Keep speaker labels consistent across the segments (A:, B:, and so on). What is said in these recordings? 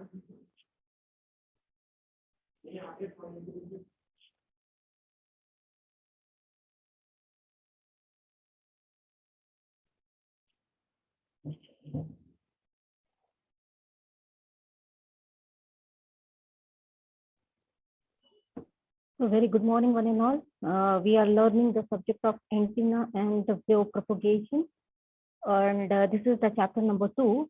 A: So very good morning, one and all. We are learning the subject of antenna and the wave propagation, and this is the chapter number 2.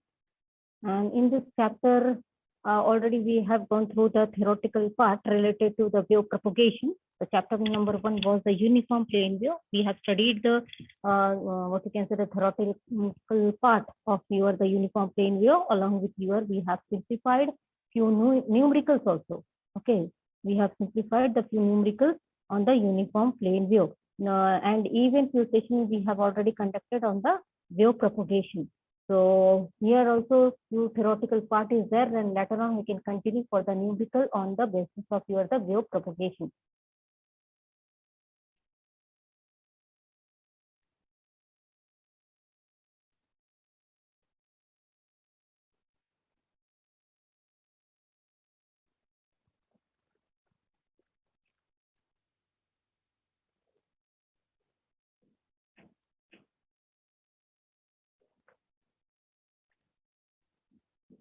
A: And in this chapter, already we have gone through the theoretical part related to the wave propagation. The chapter number 1 was the uniform plane wave. We have studied the what you can say the theoretical part of the uniform plane wave. Along with we have simplified few numericals also. Okay, we have simplified the few numericals on the uniform plane wave. And even few sessions we have already conducted on the wave propagation. So here also few theoretical part is there, and later on we can continue for the numerical on the basis of the wave propagation.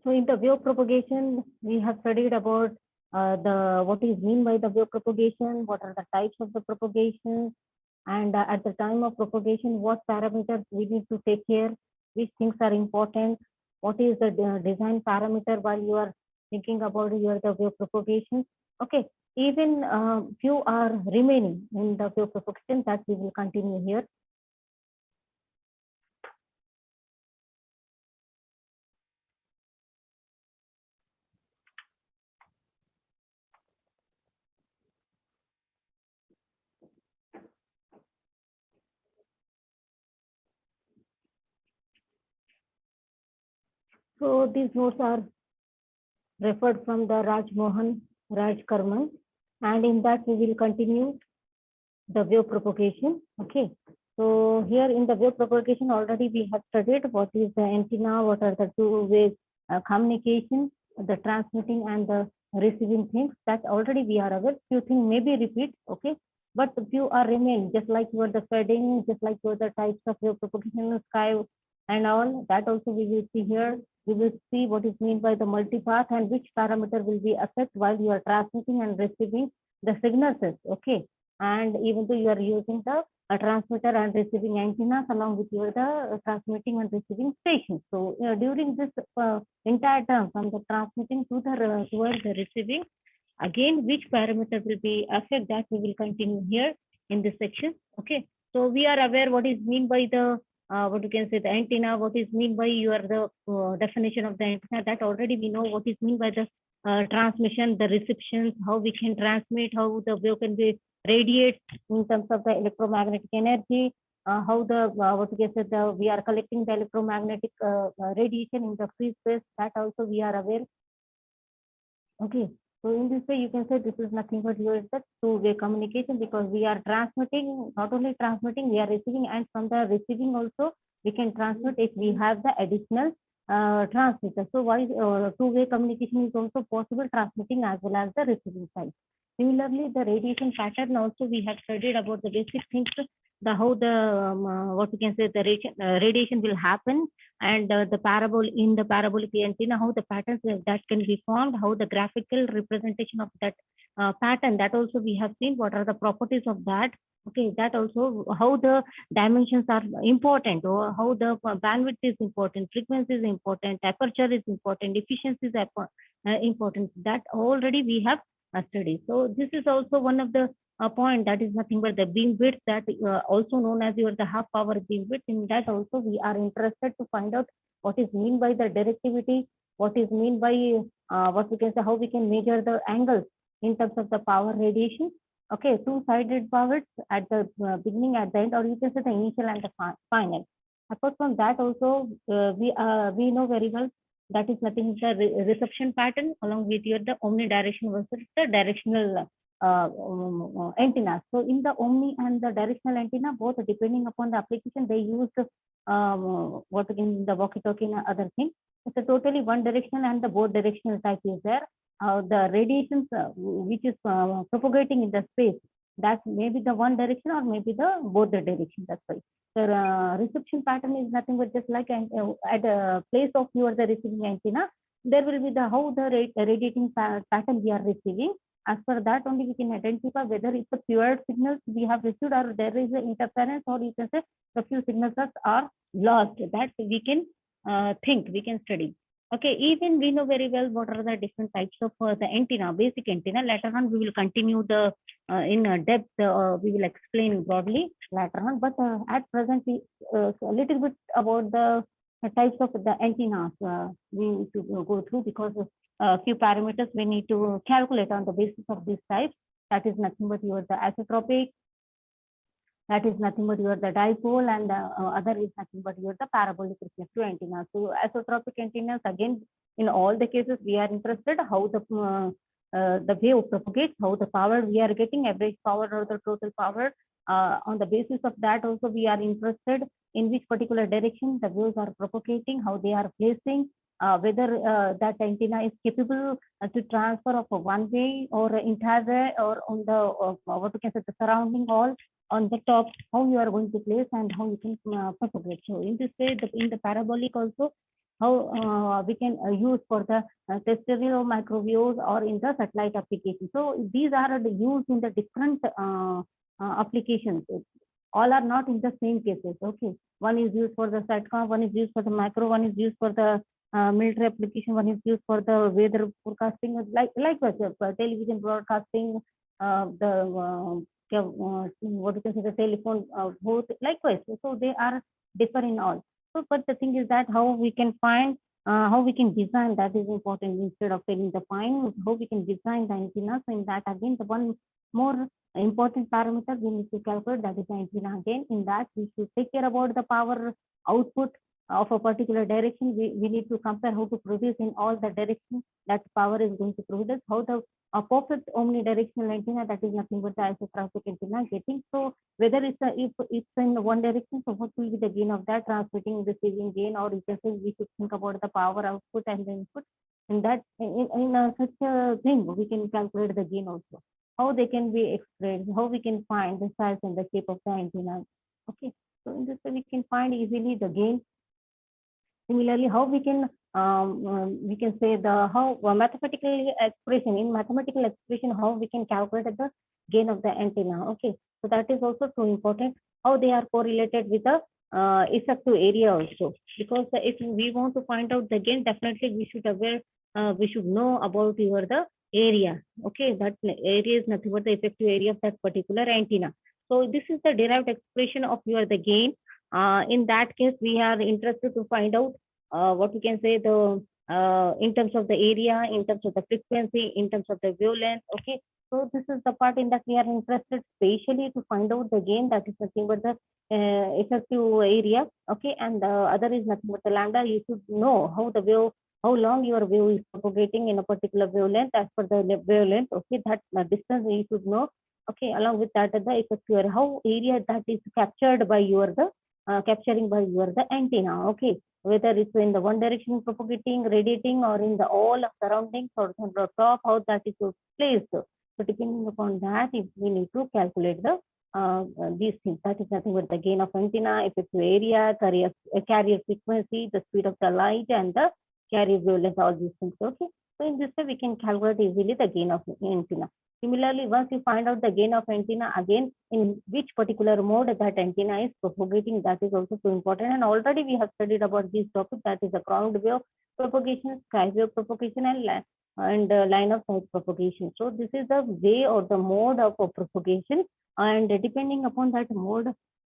A: So in the wave propagation, we have studied about what is mean by the wave propagation, what are the types of the propagation, and at the time of propagation, what parameters we need to take care, which things are important, what is the design parameter while you are thinking about the wave propagation. Okay, even few are remaining in the wave propagation that we will continue here. So these notes are referred from the Raj Mohan Raj Karman, and in that we will continue the wave propagation. Okay, so here in the wave propagation already we have studied what is the antenna, what are the two-way communication, the transmitting and the receiving things, that already we are aware. Few things may be repeat, okay, but few are remain, just like the fading, just like the types of wave propagation, sky and all that also we will see here. We will see what is meant by the multipath and which parameter will be affected while you are transmitting and receiving the signals. Okay, and even though you are using the transmitter and receiving antennas along with the transmitting and receiving stations. So during this entire term from the transmitting to the towards the receiving, again which parameter will be affected, that we will continue here in this section. Okay, so we are aware what is mean by the what you can say the antenna, what is mean by the definition of the antenna, that already we know what is mean by the transmission, the receptions, how we can transmit, how the wave can be radiate in terms of the electromagnetic energy, how the what you can say we are collecting the electromagnetic radiation in the free space, that also we are aware. Okay, so in this way you can say this is nothing but the two-way communication, because we are transmitting, not only transmitting, we are receiving, and from the receiving also we can transmit if we have the additional transmitter. So why two-way communication is also possible, transmitting as well as the receiving side. Similarly, the radiation pattern also we have studied about the basic things, the how the what we can say the radiation will happen, and the parabolic antenna, how the patterns that can be formed, how the graphical representation of that pattern, that also we have seen what are the properties of that. Okay, that also how the dimensions are important, or how the bandwidth is important, frequency is important, aperture is important, efficiency is important, that already we have studied. So this is also one of the point, that is nothing but the beam width, that also known as the half power beam width. In that also we are interested to find out what is mean by the directivity, what is mean by what we can say, how we can measure the angles in terms of the power radiation. Okay, two-sided powers at the beginning, at the end, or you can say the initial and the final. Apart from that also we know very well that is nothing but the reception pattern along with the omnidirectional versus the directional antenna. So in the omni and the directional antenna, both depending upon the application, they use what again the walkie-talkie and other things. it's a totally one directional and the both directional type is there. The radiations which is propagating in the space, that may be the one direction or maybe the both the direction. That's why the reception pattern is nothing but just like at the place of your the receiving antenna, there will be the how the radiating pattern we are receiving. As per that only we can identify whether it's a pure signals we have received or there is an interference, or you can say the few signals are lost. That we can think, we can study. Okay, even we know very well what are the different types of the antenna, basic antenna. Later on, we will continue the in depth. We will explain broadly later on. But at present, we a little bit about the types of the antennas we need to go through, because a few parameters we need to calculate on the basis of these types. That is nothing but your the isotropic, that is nothing but your the dipole, and the other is nothing but your the parabolic reflective antenna. So isotropic antennas, again, in all the cases we are interested how the wave propagates, how the power we are getting, average power or the total power. On the basis of that also we are interested in which particular direction the waves are propagating, how they are placing, whether that antenna is capable to transfer of a one way or entire way, or on the what we can say the surrounding all on the top, how you are going to place and how you can propagate. So in this way, in the parabolic also, how we can use for the terrestrial microwaves or in the satellite application. So these are the used in the different applications. All are not in the same cases. Okay, one is used for the satcom, one is used for the macro, one is used for the military application, one is used for the weather forecasting, likewise television broadcasting, what you can say the telephone both likewise. So they are different in all. So but the thing is that how we can find how we can design, that is important. Instead of telling the find, how we can design the antenna. So in that again, the one more important parameter we need to calculate, that is the antenna. Again, in that we should take care about the power output of a particular direction. We need to compare how to produce in all the directions that power is going to produce, how the a perfect omnidirectional antenna, that is nothing but the isotropic antenna getting. So whether it's if it's in one direction, so what will be the gain of that, transmitting, receiving gain, or you can say we should think about the power output and the input. In that in such a thing we can calculate the gain also, how they can be expressed, how we can find the size and the shape of the antenna. Okay, so in this way we can find easily the gain. Similarly, how we can say the how mathematical expression, in mathematical expression, how we can calculate the gain of the antenna. Okay, so that is also so important, how they are correlated with the effective area also, because if we want to find out the gain, definitely we should aware, we should know about your the area. Okay, that area is nothing but the effective area of that particular antenna. So this is the derived expression of your the gain. In that case, we are interested to find out what we can say the in terms of the area, in terms of the frequency, in terms of the wavelength. Okay, so this is the part in that we are interested specially to find out the gain, that is nothing but the effective area. Okay, and the other is nothing but the lambda. You should know how the wave, how long your wave is propagating in a particular wavelength. As per the wavelength, okay, that distance you should know. Okay, along with that, the effective how area that is captured by your the capturing by your the antenna. Okay, whether it's in the one direction propagating, radiating, or in the all of surroundings or on the top, how that is placed. So depending upon that, if we need to calculate the these things, that is nothing but the gain of antenna, effective area, carrier frequency, the speed of the light, and the carrier wavelength, all these things. Okay, so in this way we can calculate easily the gain of antenna. Similarly, once you find out the gain of antenna, again, in which particular mode that antenna is propagating, that is also so important. And already we have studied about this topic, that is the ground wave propagation, sky wave propagation, and line of sight propagation. So this is the way or the mode of propagation, and depending upon that mode,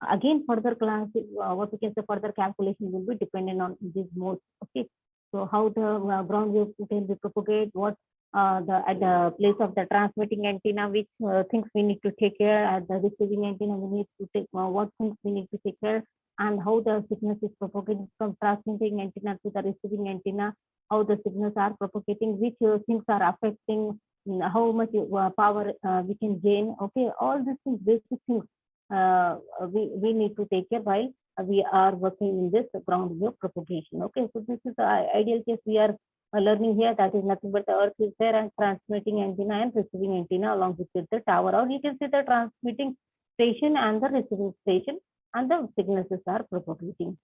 A: again further class, what we can say further calculation will be dependent on these modes. Okay, so how the ground wave can be propagate, what at the place of the transmitting antenna, which things we need to take care. At the receiving antenna, we need to take what things we need to take care, and how the signals is propagating from transmitting antenna to the receiving antenna, how the signals are propagating, which things are affecting, how much power we can gain. Okay, all these things, basic things we need to take care while we are working in this ground wave propagation. Okay, so this is the ideal case we are learning here. That is nothing but the earth is there and transmitting antenna and receiving antenna along with the tower, or you can see the transmitting station and the receiving station, and the signals are propagating.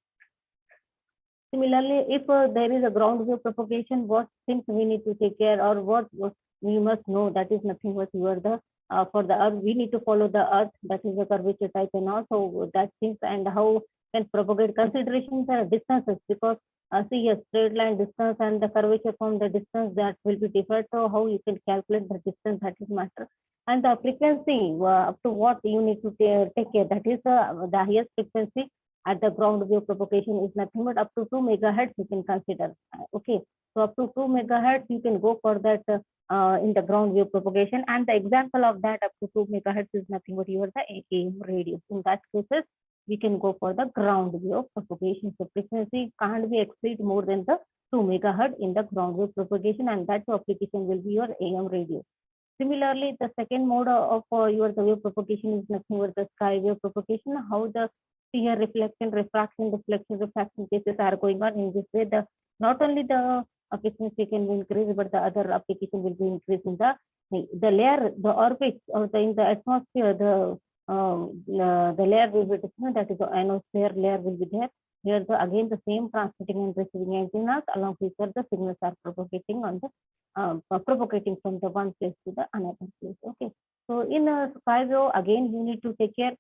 A: Similarly, if there is a ground wave propagation, what things we need to take care, or what we must know, that is nothing but you are the for the earth, we need to follow the earth, that is the curvature type and also that things, and how can propagate considerations are distances, because see a straight line distance and the curvature from the distance, that will be different. So how you can calculate the distance, that is matter. And the frequency, up to what you need to take care, that is the highest frequency at the ground wave propagation is nothing but up to 2 megahertz you can consider. Okay, so up to 2 megahertz you can go for that in the ground wave propagation, and the example of that up to 2 megahertz is nothing but your the AM radio. In that cases we can go for the ground wave propagation. So frequency can't be exceed more than the 2 megahertz in the ground wave propagation, and that application will be your AM radio. Similarly, the second mode of your the wave propagation is nothing but the sky wave propagation. How the sphere reflection, refraction, deflection, refraction cases are going on in this way. The not only the frequency can be increased, but the other application will be increased in the layer, the orbit, or in the atmosphere. The layer will be different. That is the ionosphere layer will be there. Here again the same transmitting and receiving antennas along with the signals are propagating on the propagating from the one place to the another place. Okay, so in a sky wave again you need to take care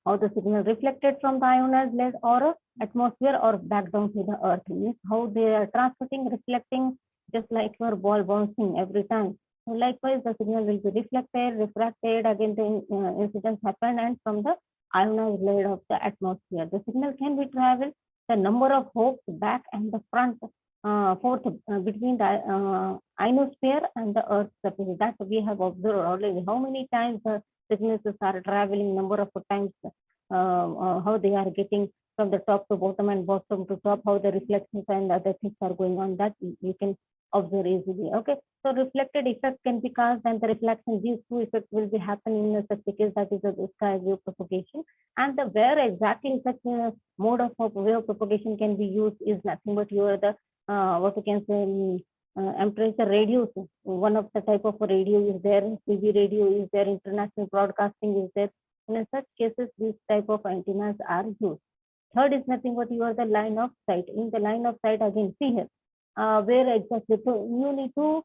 A: of the signal reflected from the ionized layer or atmosphere or back down to the earth. Means how they are transmitting, reflecting, just like your ball bouncing every time. So likewise the signal will be reflected, refracted, again the incidents happen, and from the ionized layer of the atmosphere the signal can be traveled the number of hops back and the front forth between the ionosphere and the earth surface. That we have observed already. How many times the signals are traveling, number of times, how they are getting from the top to bottom and bottom to top, how the reflections and other things are going on, that you can observe easily. Okay, so reflected effect can be caused, and the reflection, these two effects will be happening in such a case, that is the sky wave propagation. And the where exactly such a mode of wave propagation can be used is nothing but your the what you can say temperature radios. One of the type of radio is there, TV radio is there, international broadcasting is there. In such cases, these type of antennas are used. Third is nothing but you are the line of sight. In the line of sight, again, see here, where exactly, so you need to,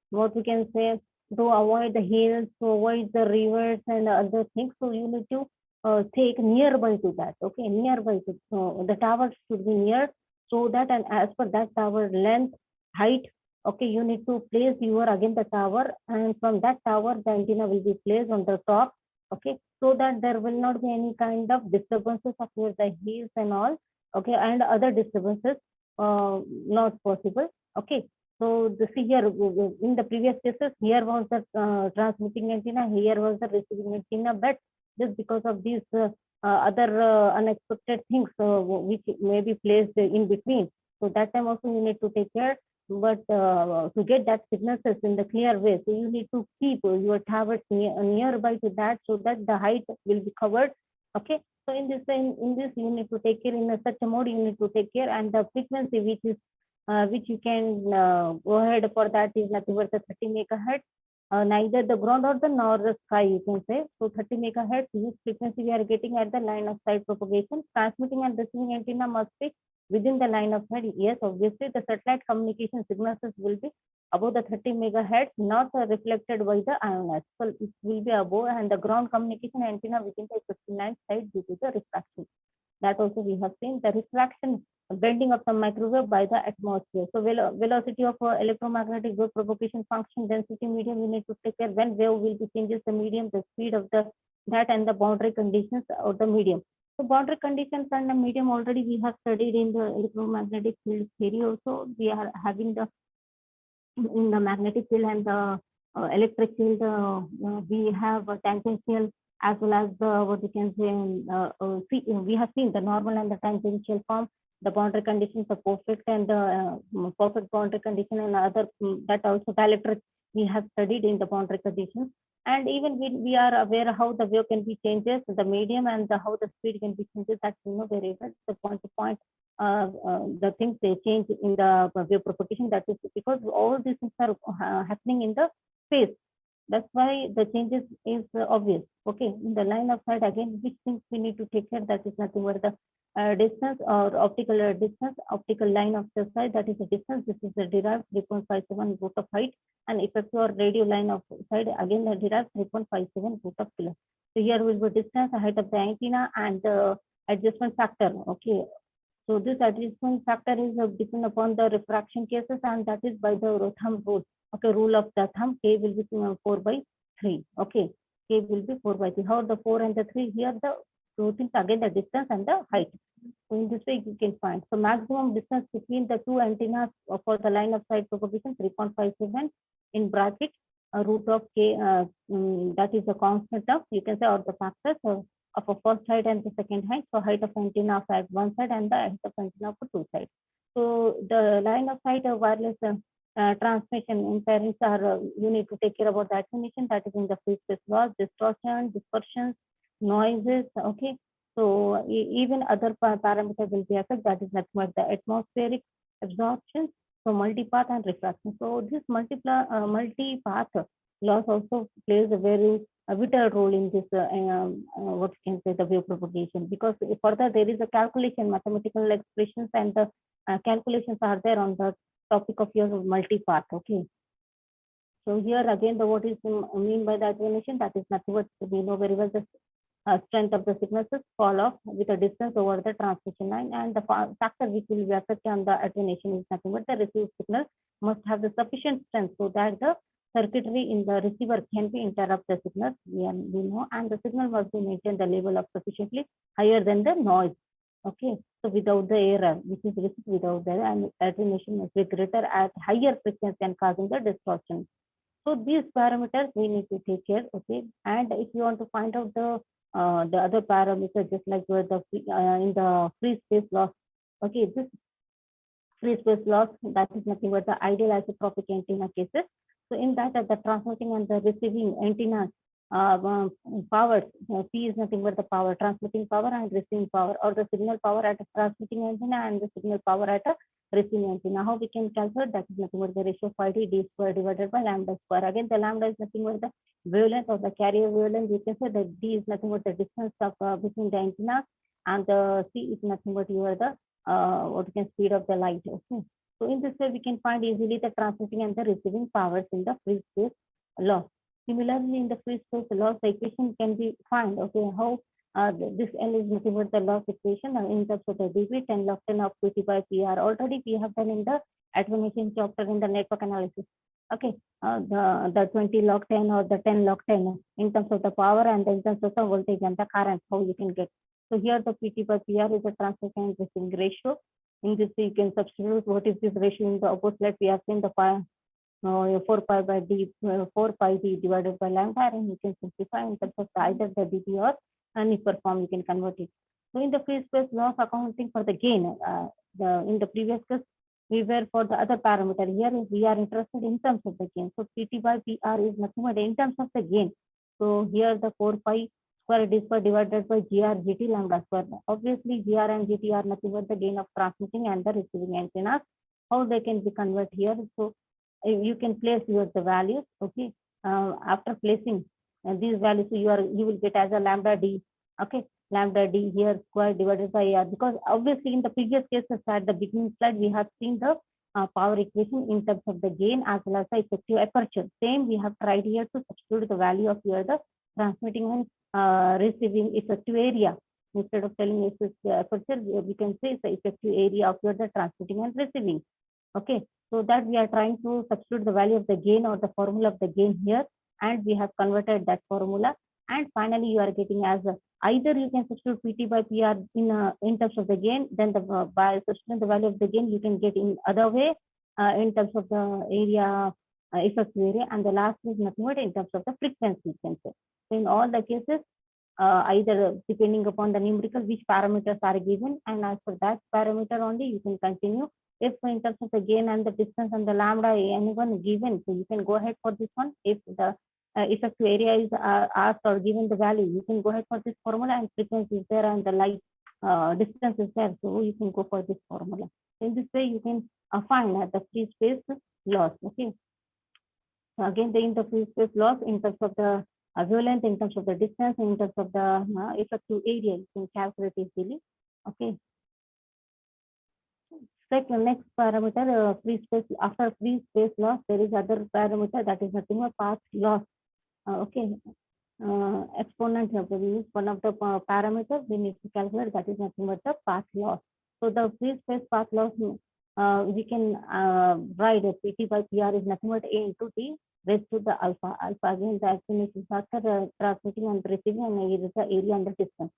A: what we can say, to avoid the hills, to avoid the rivers and other things. So you need to take nearby to that. Okay, nearby to the tower should be near, so that, and as per that tower length, height, okay, you need to place your again the tower, and from that tower the antenna will be placed on the top. Okay, so that there will not be any kind of disturbances of the hills and all. Okay, and other disturbances not possible. Okay, so the see here in the previous cases, here was the transmitting antenna, here was the receiving antenna, but just because of these other unexpected things which may be placed in between, so that time also you need to take care. But to get that signals in the clear way, so you need to keep your towers nearby to that, so that the height will be covered. Okay, so in this you need to take care, in such a mode you need to take care, and the frequency which is which you can go ahead for, that is nothing but the 30 megahertz. Neither the ground or the nor the sky, you can say. So 30 megahertz, this frequency we are getting at the line of sight propagation. Transmitting and receiving antenna must be within the line of sight. Yes, obviously the satellite communication signals will be above the 30 megahertz, not reflected by the ionized. So it will be above, and the ground communication antenna within the 59 side due to the refraction. That also we have seen the refraction, bending of the microwave by the atmosphere. So velocity of electromagnetic wave propagation function, density, medium, you need to take care when wave will be changes the medium, the speed of the that, and the boundary conditions of the medium. So boundary conditions and the medium already we have studied in the electromagnetic field theory. Also we are having the in the magnetic field and the electric field, we have a tangential as well as the what you can say, we have seen the normal and the tangential form. The boundary conditions are perfect, and the perfect boundary condition and other that also dielectric we have studied in the boundary conditions. And even we are aware how the wave can be changes, the medium and how the speed can be changes. That we know very well. The point to point, the things they change in the wave propagation. That is because all these things are happening in the space. That's why the changes is obvious. Okay, in the line of sight again, which things we need to take care. That is nothing but the distance or optical distance, optical line of the sight. That is the distance. This is the derived 3.57 root of height, and effective or radio line of sight again the derived 3.57 root of kilo. So here will be distance, height of the antenna, and the adjustment factor. Okay, so this adjustment factor is depend upon the refraction cases, and that is by the thumb rule. Okay, rule of the thumb, K will be 4/3. Okay, K will be 4/3. How the 4 and the 3 here, the two things again, the distance and the height. So in this way you can find. So maximum distance between the two antennas for the line of sight propagation 3.57 in bracket root of K, that is the constant of, you can say, or the factor. So of a first height and the second height. So height of antenna at one side and the height of antenna for two sides. So the line of sight of wireless transmission interference are you need to take care about the attenuation, that is in the free space loss, distortion, dispersions, noises. Okay, so even other parameters will be affected. That is nothing but the atmospheric absorption, so multipath and refraction. So this multipath loss also plays a very vital role in this what you can say the wave propagation, because further there is a calculation, mathematical expressions, and the calculations are there on the topic of your multipath. Okay, so here again the what is mean by the attenuation, that is nothing but we know very well the strength of the signals fall off with a distance over the transmission line, and the factor which will be affected on the attenuation is nothing but the received signal must have the sufficient strength so that the circuitry in the receiver can be interrupt the signal, we know, and the signal must be maintained the level of sufficiently higher than the noise. Okay, so without the error, which is received without the error, and attenuation must be greater at higher frequency and causing the distortion. So these parameters we need to take care. Okay, and if you want to find out the other parameters, just like where the in the free space loss. Okay, this free space loss, that is nothing but the ideal isotropic antenna cases. So in that, the transmitting and the receiving antenna power, P is nothing but the power, transmitting power and receiving power, or the signal power at a transmitting antenna and the signal power at a receiving antenna. How we can calculate? That is nothing but the ratio of phi d d square divided by lambda square. Again, the lambda is nothing but the wavelength or the carrier wavelength. You can say that d is nothing but the distance of between the antennas, and the c is nothing but your the what you can speed of the light. Okay, so in this way we can find easily the transmitting and the receiving powers in the free space loss. Similarly, in the free space loss, the equation can be found. Okay, how this L is nothing but the loss equation in terms of the dB 10 log 10 of PT by PR. Already we have done in the attenuation chapter in the network analysis. Okay, the 20 log 10 or the 10 log 10 in terms of the power and in terms of the voltage and the current, how you can get. So here the PT by PR is a transmitting and receiving ratio. In this you can substitute what is this ratio in the opposite. We have seen the 4 pi by d 4 pi d divided by lambda, and you can simplify in terms of either the dB or any form you can convert it. So in the free space loss accounting for the gain, in the previous case we were for the other parameter. Here we are interested in terms of the gain. So PT by PR is nothing but in terms of the gain. So here the 4 pi square d square divided by GR GT lambda square. Obviously GR and GT are nothing but the gain of transmitting and the receiving antennas. How they can be converted here? So you can place the values. Okay, after placing these values, you will get as a lambda d. Okay, lambda d here square divided by r, because obviously in the previous cases at the beginning slide we have seen the power equation in terms of the gain as well as the effective aperture. Same we have tried here to substitute the value of here the transmitting and receiving effective area. Instead of telling it's the aperture, we can say it's the effective area of your the transmitting and receiving. Okay, so that we are trying to substitute the value of the gain or the formula of the gain here, and we have converted that formula, and finally you are getting as either you can substitute PT by PR in terms of the gain, then by substituting the value of the gain you can get in other way in terms of the area effective area, and the last is nothing but in terms of the frequency you can say. So in all the cases, either depending upon the numerical which parameters are given, and as for that parameter only you can continue. If in terms of the gain and the distance and the lambda anyone given, so you can go ahead for this one. If the effective area is asked or given the value, you can go ahead for this formula, and frequency is there and the light distance is there, so you can go for this formula. In this way, you can find the free space loss. Okay. So again, the free space loss in terms of the wavelength, in terms of the distance, in terms of the effective area, you can calculate easily. Okay. Next parameter, free space. After free space loss, there is other parameter that is nothing but path loss. Okay. Exponent here, we use one of the parameters we need to calculate, that is nothing but the path loss. So the free space path loss, we can write a PT by PR is nothing but A into T raised to the alpha. Alpha again the attenuation factor transmitting and receiving, and it is the area and the distance.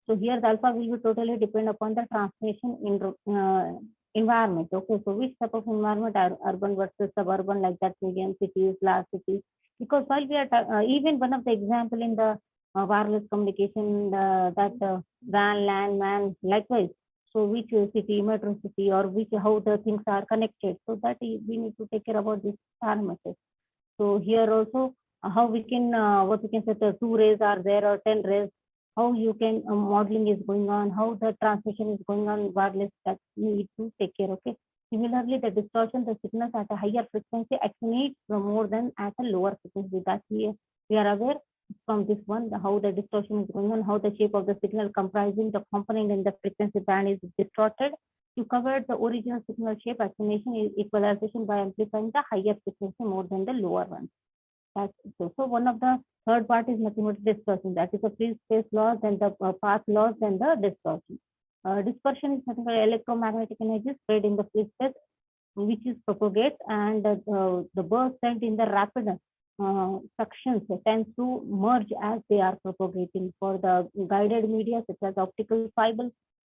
A: So here the alpha will be totally depend upon the transmission in environment. Okay, so which type of environment are urban versus suburban, like that, medium cities, large cities. Because while we are even one of the example in the wireless communication, that WAN, LAN, MAN, likewise. So which city, metro city, or which how the things are connected. So that we need to take care about this parameters. So here also how we can what we can say, the 2 rays are there or 10 rays. How you can modeling is going on, how the transmission is going on wireless, that you need to take care. Okay. Similarly, the distortion, the signals at a higher frequency attenuates more than at a lower frequency. That we are aware from this one, how the distortion is going on, how the shape of the signal comprising the component in the frequency band is distorted. To cover the original signal shape, attenuation is equalization by amplifying the higher frequency more than the lower one. That's so one of the third part is nothing but dispersion. That is the free space loss, and the path loss, and the dispersion. Dispersion is nothing but electromagnetic energy spread in the free space, which is propagates, and the burst sent in the rapid suctions tends to merge as they are propagating. For the guided media such as optical fibers,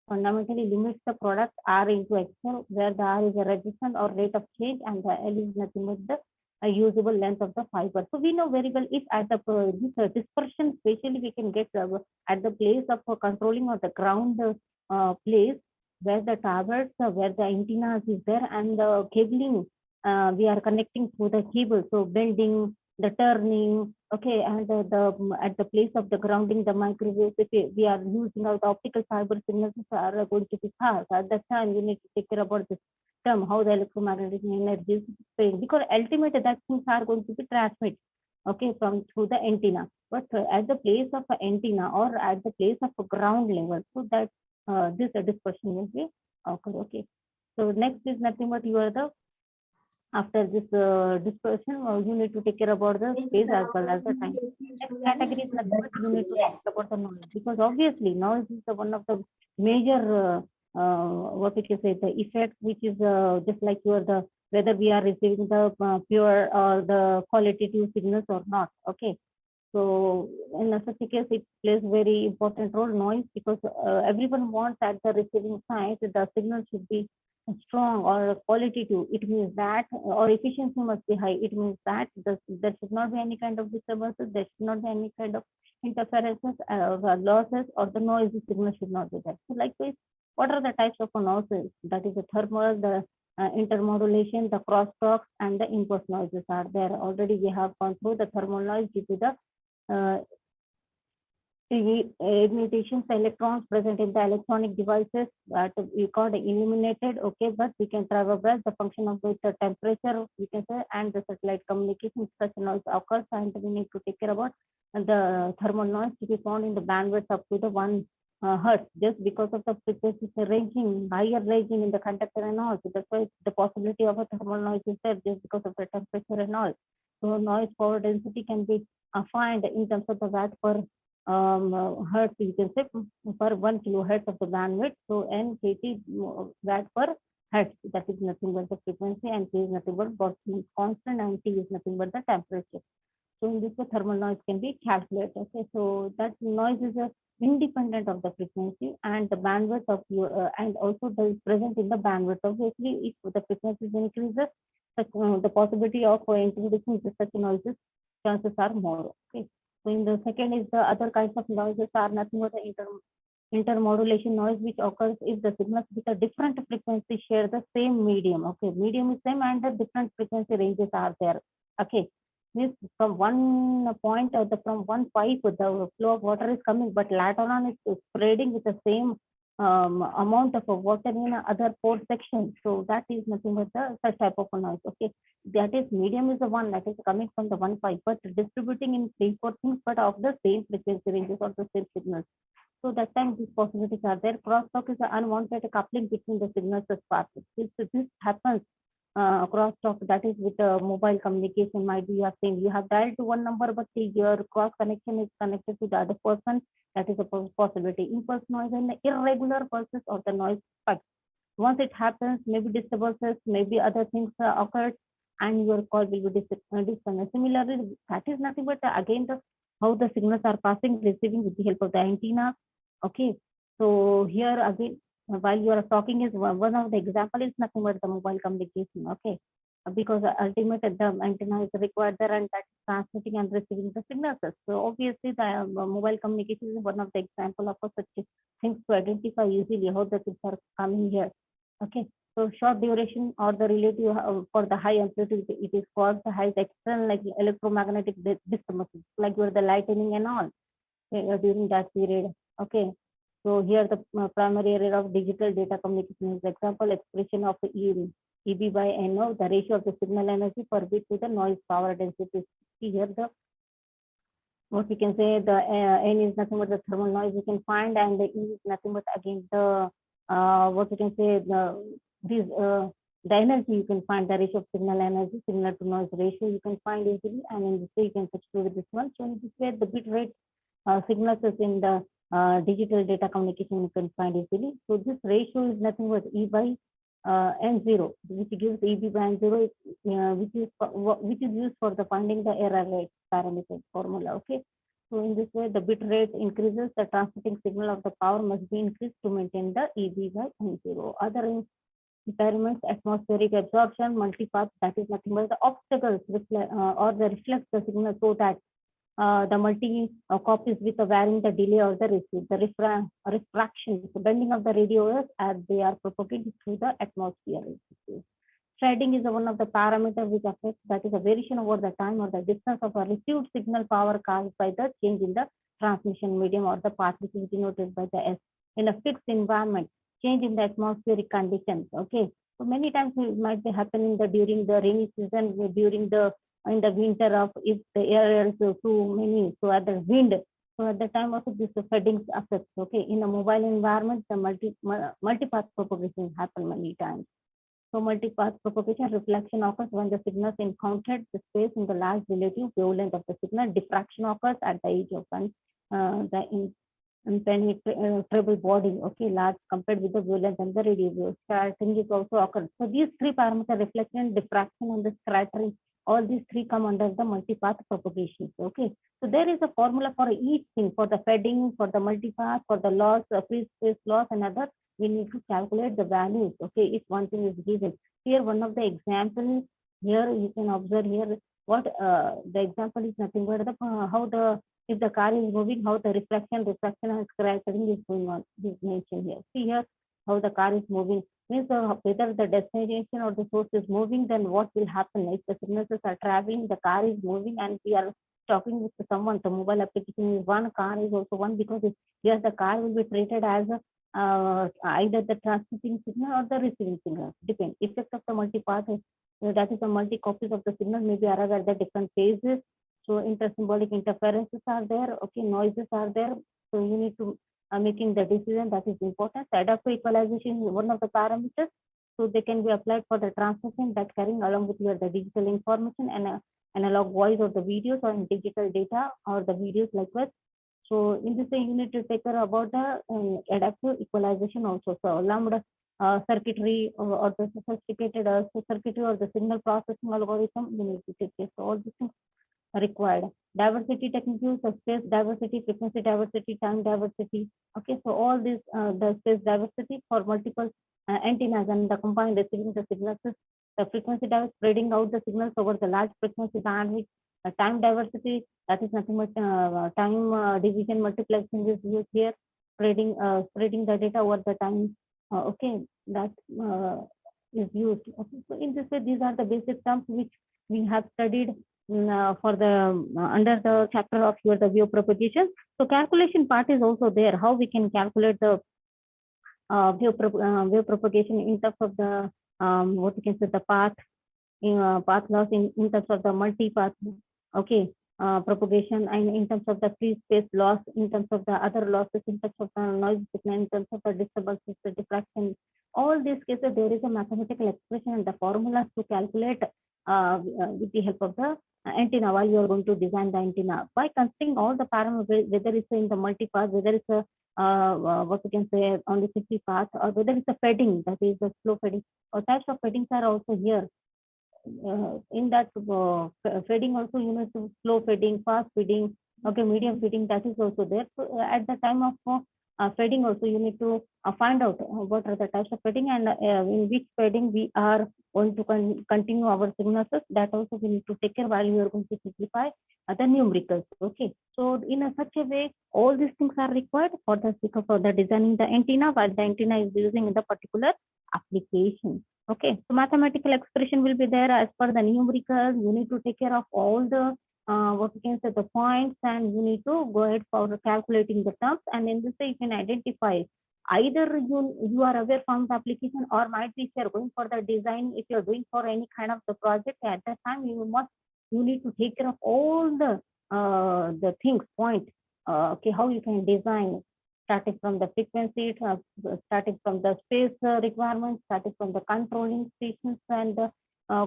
A: fundamentally limits the product R into XL, where the R is a resistance or rate of change, and the L is nothing but the usable length of the fiber. So we know very well, if at the dispersion, especially we can get at the place of controlling or the ground place, where the towers, where the antennas is there, and the cabling we are connecting through the cable. So bending, the turning, okay, and at the place of the grounding, the microwave, we are using out optical fiber signals are going to be fast. At that time, you need to take care about this term, how the electromagnetic energy is spread, because ultimately that things are going to be transmitted, okay, from through the antenna. But at the place of an antenna or at the place of a ground level, so that this dispersion will be occur. Okay, so next is nothing but you are the after this dispersion, you need to take care about the space as well as the time. Next category is nothing but you need to take care about the noise, because obviously noise is the one of the major what we can say, the effect, which is just like you are the whether we are receiving the pure or the qualitative signals or not. Okay, so in such a case, it plays very important role, noise, because everyone wants at the receiving side the signal should be strong or qualitative. It means that, or efficiency must be high. It means that there should not be any kind of disturbances, there should not be any kind of interferences, losses, or the noisy signal should not be there. So likewise, what are the types of noises? That is the thermal, the intermodulation, the crosstalks, and the impulse noises are there. Already we have gone through the thermal noise due to the emissions, electrons present in the electronic devices that we call the illuminated. Okay, but we can travel as the function of the temperature, we can say, and the satellite communication. Such noise occurs, and we need to take care about the thermal noise to be found in the bandwidth up to the 1 hertz, just because of the frequency ranging, higher ranging in the conductor and all. So that's why the possibility of a thermal noise is there, just because of the temperature and all. So noise power density can be defined in terms of the watt per hertz, you can say, per 1 kilohertz of the bandwidth. So N kT watt per hertz, that is nothing but the frequency, and K is nothing but Boltzmann constant, and T is nothing but the temperature. So in this way, thermal noise can be calculated. Okay, so that noise is independent of the frequency and the bandwidth of your, and also the present in the bandwidth. Obviously, if the frequency increases, the possibility of introducing such noises, chances are more. Okay. So in the second is the other kinds of noises are nothing but the intermodulation noise, which occurs if the signals with a different frequency share the same medium. Okay, medium is same and the different frequency ranges are there. Okay, means from one point or from one pipe, the flow of water is coming, but later on it's spreading with the same amount of water in other pore sections. So that is nothing but the such type of a noise. Okay, that is medium is the one that is coming from the one pipe, but distributing in 3-4 things, but of the same frequency ranges or the same signals. So that time these possibilities are there. Crosstalk is the unwanted coupling between the signals as passes. This happens crosstalk, that is with mobile communication. Might be you are saying you have dialed to one number, but your cross connection is connected to the other person. That is a possibility. Impulse noise and the irregular pulses or the noise spikes. Once it happens, maybe disturbances, maybe other things occurred, and your call will be disconnected. Similarly, that is nothing but again the how the signals are passing, receiving with the help of the antenna. Okay, so here again, while you are talking is one of the example is nothing but the mobile communication. Okay, because ultimate the antenna is required there, and that is transmitting and receiving the signals. So obviously the mobile communication is one of the example of such things to identify easily how the things are coming here. Okay, so short duration or the relative for the high amplitude, it is called the high external like electromagnetic disturbances, like where the lightning and all during that period. Okay, so here the primary area of digital data communication is example expression of EB by NO, the ratio of the signal energy per bit to the noise power density. Here the what we can say the N is nothing but the thermal noise we can find, and the E is nothing but again the what we can say the energy you can find, the ratio of signal energy, signal to noise ratio you can find easily, and in this way you can substitute with this one. So in this way the bit rate signals is in the digital data communication you can find easily. So this ratio is nothing but E by N0, which gives EB by N0, which is used for the finding the error rate parameter formula. Okay, so in this way the bit rate increases, the transmitting signal of the power must be increased to maintain the EB by N0. Other impairments, atmospheric absorption, multipath, that is nothing but the obstacles or the reflex the signal so that the multi copies with a varying the delay or the receive, the refraction, the bending of the radio waves as they are propagated through the atmosphere. Shading is one of the parameters which affects, that is a variation over the time or the distance of a received signal power caused by the change in the transmission medium or the path, which is denoted by the S. In a fixed environment, change in the atmospheric conditions. Okay, so many times it might be happening during the rainy season, during the in the winter of if the air is too many, so at the wind, so at the time also this fading affects. Okay, in a mobile environment, the multipath propagation happen many times. So multipath propagation reflection occurs when the signals encountered the space in the large relative wavelength of the signal. Diffraction occurs at the edge of the impenetrable body, okay, large compared with the wavelength and the radio wave. Scattering is also occurs. So these three parameters, reflection, diffraction, and the scattering, all these three come under the multipath propagation. Okay, so there is a formula for each thing, for the fading, for the multipath, for the loss, free space loss, and other. We need to calculate the values. Okay, if one thing is given here, one of the examples here you can observe here what the example is nothing but the how the if the car is moving, how the refraction, and scattering is going on. This mentioned here. See here how the car is moving. Means whether the destination or the source is moving, then what will happen? If the signals are traveling, the car is moving, and we are talking with someone. The mobile application is one, car is also one, because here the car will be treated as either the transmitting signal or the receiving signal. Depends. Effect of the multipath, that is the multi copies of the signal may be arrived at the different phases. So intersymbolic interferences are there. Okay, noises are there. So you need to making the decision, that is important. Adaptive equalization is one of the parameters. So they can be applied for the transmission that carrying along with your the digital information and analog voice or the videos or digital data or the videos likewise. So in this way, you need to take care about the adaptive equalization also. So lambda circuitry or the sophisticated circuitry or the signal processing algorithm, you need to take care. So all these things required. Diversity techniques, space diversity, frequency diversity, time diversity. Okay, so all this the space diversity for multiple antennas and the combined receiving the signals, the frequency diversity spreading out the signals over the large frequency bandwidth. Time diversity, that is nothing but time division multiplexing is used here, spreading the data over the time. Okay, that is used. Okay, so in this way, these are the basic terms which we have studied for the under the chapter of your the wave propagation. So calculation part is also there. How we can calculate the wave propagation in terms of the what you can say the path path loss in terms of the multi-path, okay, propagation, and in terms of the free space loss, in terms of the other losses, in terms of the noise signal, in terms of the disturbances, the diffraction. All these cases, there is a mathematical expression and the formulas to calculate with the help of the antenna while you are going to design the antenna. By considering all the parameters, whether it's in the multi-path, whether it's a what we can say on the 50 path, or whether it's a fading, that is the slow fading, or types of fadings are also here. In that fading also, you know, to slow fading, fast fading, okay, medium fading, that is also there. So at the time of fading also, you need to find out what are the types of fading, and in which fading we are going to continue our signatures. That also we need to take care while we are going to simplify the numericals. Okay, so in such a way, all these things are required for the sake of the designing the antenna, while the antenna is using in the particular application. Okay, so mathematical expression will be there as per the numerical. You need to take care of all the what we can say the points, and you need to go ahead for calculating the terms. And in this way, you can identify either you are aware from the application, or might be if you are going for the design, if you are doing for any kind of the project, at that time you need to take care of all the things point. Okay, how you can design, starting from the frequency, starting from the space requirements, starting from the controlling stations, and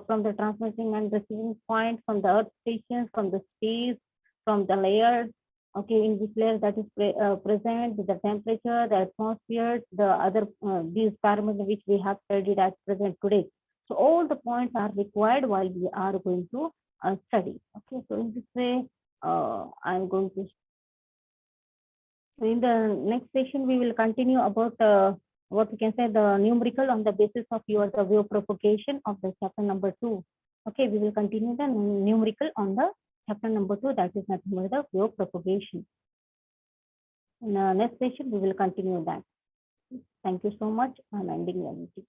A: from the transmitting and receiving point, from the earth stations, from the space, from the layers, okay, in which layer that is present, the temperature, the atmosphere, the other these parameters which we have studied at present today. So all the points are required while we are going to study. Okay, so in this way, I'm going to. In the next session, we will continue about what we can say the numerical on the basis of your the wave propagation of the chapter number 2. Okay, we will continue the numerical on the chapter number 2, that is nothing but the wave propagation. In the next session, we will continue that. Thank you so much. I'm ending the meeting.